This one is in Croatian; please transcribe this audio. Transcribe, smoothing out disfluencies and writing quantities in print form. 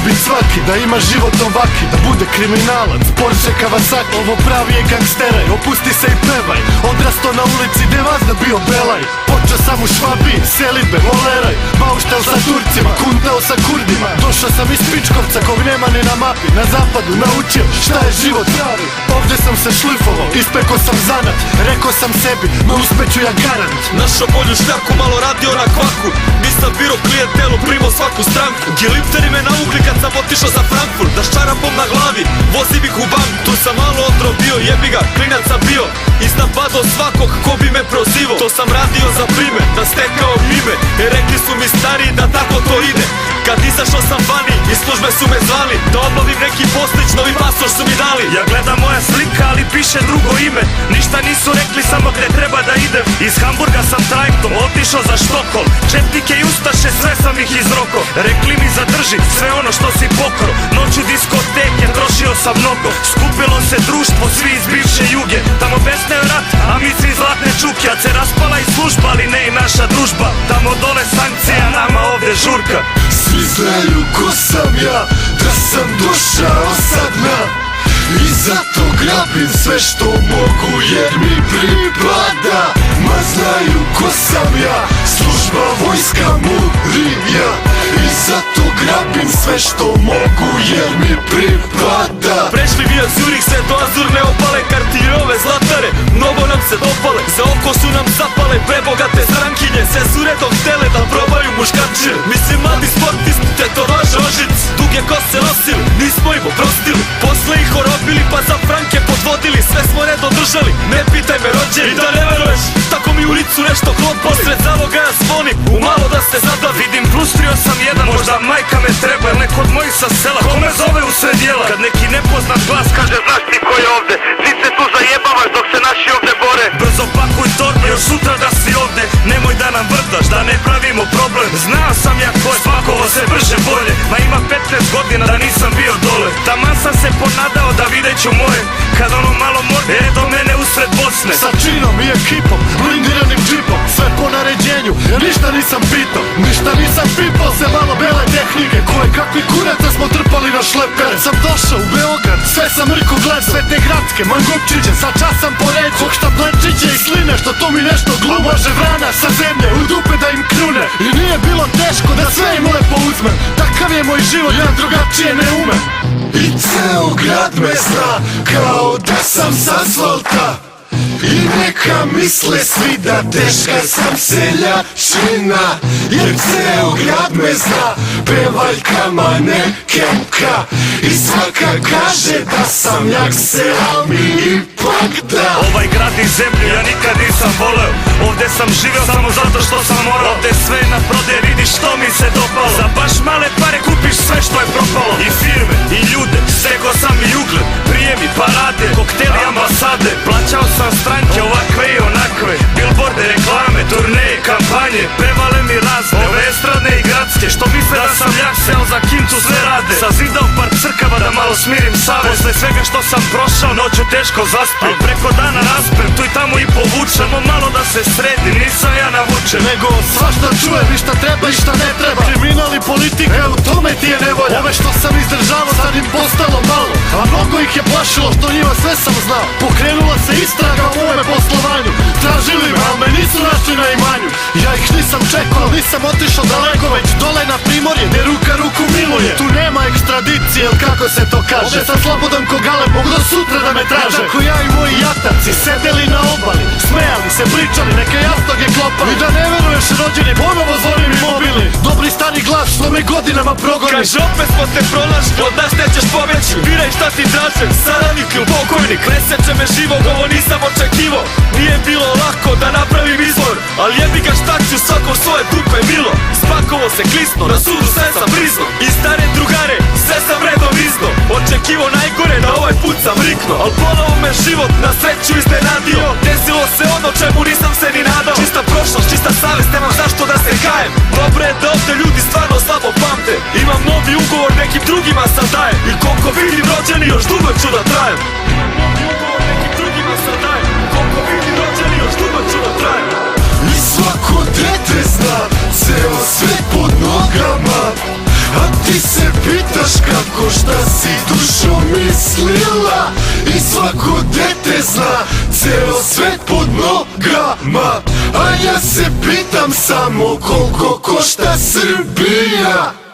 bit svaki, da ima život ovaki, da bude kriminalac, Porsche Kawasaki. Ovo pravi je gangsteraj, opusti se i pevaj. Odrasto na ulici, gde vas da bio belaj. Počeo sam u Švabiji, selidbe, voleraj. Bauštel sa Turcima, kuntao sa Kurdima. Došao sam iz Pičkovca, kog nema ni na mapi. Na zapadu naučio šta je život pravi. Ovdje sam se šlifovao, ispekao sam zanat. Rekao sam sebi, ma uspeću ja garant. Našao bolju šljaku, malo radio na kvaku. Nisam biro klijentelu, primo svaku stranku. Gilipteri me navukli kad sam otišao za Frankfurt. Da ščarapom na glavi, vozim ih u banku. Tu sam malo odrobio, jebi ga, klinac sam bio. Iznapado svakog ko bi me prozivo. To sam radio za prime, da stekao ime. Rekli su mi stariji da tako to ide. Kad izašao sam vani, iz službe su me zvali. Da obnovim neki postić, novi pasoš su mi dali. Ja gledam moja slika, ali piše drugo ime. Ništa nisu rekli, samo gde treba da idem. Iz Hamburga sam trajektom otišao za Štokholm. Četnike i ustaše, sve sam ih izroko. Rekli mi zadrži sve ono što si pokro. Noću diskoteke, trošio sam mnogo. Skupilo se društvo, svi iz bivše Juge. Tamo besne rat, a mi svi zlatne čuke. Kad se raspala i služba, ali ne i naša družba. Tamo dole sankcija, nama ovde žurka. Svi znaju ko sam ja, da sam došao sad na. I zato grabim sve što mogu jer mi pripada. Ma znaju ko sam ja, služba, vojska, murija. I zato grabim sve što mogu jer mi pripada. Prešli via Zurich, sve do Azurne opale. Kartirove zlatare, mnogo nam se dopale. Za oko su nam zapale prebogate strankinje. Sve su redom htele da probaju muškarče. Mislim mladi sportisti, tetovaže ožic. Duge kose nosili, nismo im oprostili. Posle ih orobili pa za franke podvodili. Sve smo redom držali, ne pitaj me rođeni. I da ne veruješ, tako mi u licu nešto klopali. Sred zaloga ja zvonim, umalo da se zadavi. Vidim frustrio sam jedan, možda majka me treba. Ili neko od mojih sa sela, ko me zove u sred jela. Kad neki nepoznat glas kaže znaš ti ko je ovde. Ti se tu zajebavaš dok se naši ovde bore. Brzo pakuj torbe, još sutra da si ovde. Nemoj da nam vrdaš, da ne pravimo problem. Znao sam ja ko je, spakovo se brže bolje. Ma ima 15 godina da nisam bio dole. Taman sam se ponadao da vidjet ću moje. Kad ono malo morde do mene usred Bosne. Sa činom i ekipom, blindiranim džipom. Sve po naređenju, ništa nisam pitao. Ništa nisam pitao, se malo bele tehnike. Koje kakvi kuraca smo trpali na šlepere. Sam došao u Beograd, sve sam riko gledao. Sve te gradske, mangupčiće, sa časam poređu. Kog šta plenčiće i sline, što tu mi nešto glume. Može vrana sa zemlje, u dupe da im krune. I nije bilo teško da sve im lepo uzmem. Takav je moj život, ja drugačije ne umem. I ceo grad me zna, kao da sam s asfalta. I neka misle svi da teška sam seljačina. Jer ceo grad me zna, pevaljkama ne kemka. I svaka kaže da sam jak se, a mi ipak da. Ovaj grad i zemlju ja nikad nisam voleo. Ovde sam živeo samo zato što sam morao. Ovde sve na prode, vidiš što mi se dopalo. Za baš male pare kupiš sve što je propalo. I firme, i ljude, stego sam i ugled. Prijemi, parade, kokteli, ambasade. Plaćao sam stranke ovakve i onakve. Billboarde, reklame, turneje, kampanje. Prevale mi razne, ove estradne i gradske. Što misle da sam jak, seo za kintu sve rade. Sazidao par crkava da malo smirim savest. Posle svega što sam prošao, noću teško zaspim. Al preko dana raspem, tu i tamo i povučem. Samo malo da se sredi, nisam ja navučen. Nego svašta čujem i šta treba i šta ne treba. Kriminal i politika, evo tome ti je nevolja. Ove što sam izdržavao, sad im postalo malo. A mnogo ih je plašilo što njima sve sam znao. Pokrenula se istraga u mome poslovanju. Tražili me, ali me nisu našli na imanju. Ja ih nisam čekao, ali nisam otišao daleko. Već dole na Primorje, gde ruka ruku miluje. Tu nema ekstradicije, ili kako se to kaže. Ovdje sam slobodan ko gale, mogu do sutra da me traže. Tako ja i moji jataci sedeli na obali. Smejali se, pričali, neke jastoge klopali. I da ne veruješ rođeni, ponovo zvoni mi mobilni. Dobri stari glas, što me godinama progoni. Kaže opet smo te pronašli, od nas nećeš pobeći. Biraj šta ti draže, saradnik ili pokojnik. Preseče me živog, ovo nisam očekivo. Nije bilo lako da napravim izbor, ali jebi ga šta ću svakom svoje dupe milo. Spakovo se klisno, na sudu sve sam prizno. I stare drugare, sve sam redom izno. Očekivo najgore, da ovaj put sam rikno. Al ponovo me život na sreću iznenadio. Desilo se ono čemu nisam se ni nadao. Čista prošlost, čista savest, nemam zašto da se kajem. Dobro je da ovde ljudi stvarno slabo pamte. Imam novi ugovor, nekim drugima sad dajem. I koliko vidim rođeni, još dugo ću da trajem. I svako dete zna, ceo svet pod nogama. A Ti se pitaš kako šta si dušo mislila I svako dete zna ceo svet pod nogama A ja se pitam samo koliko košta Srbija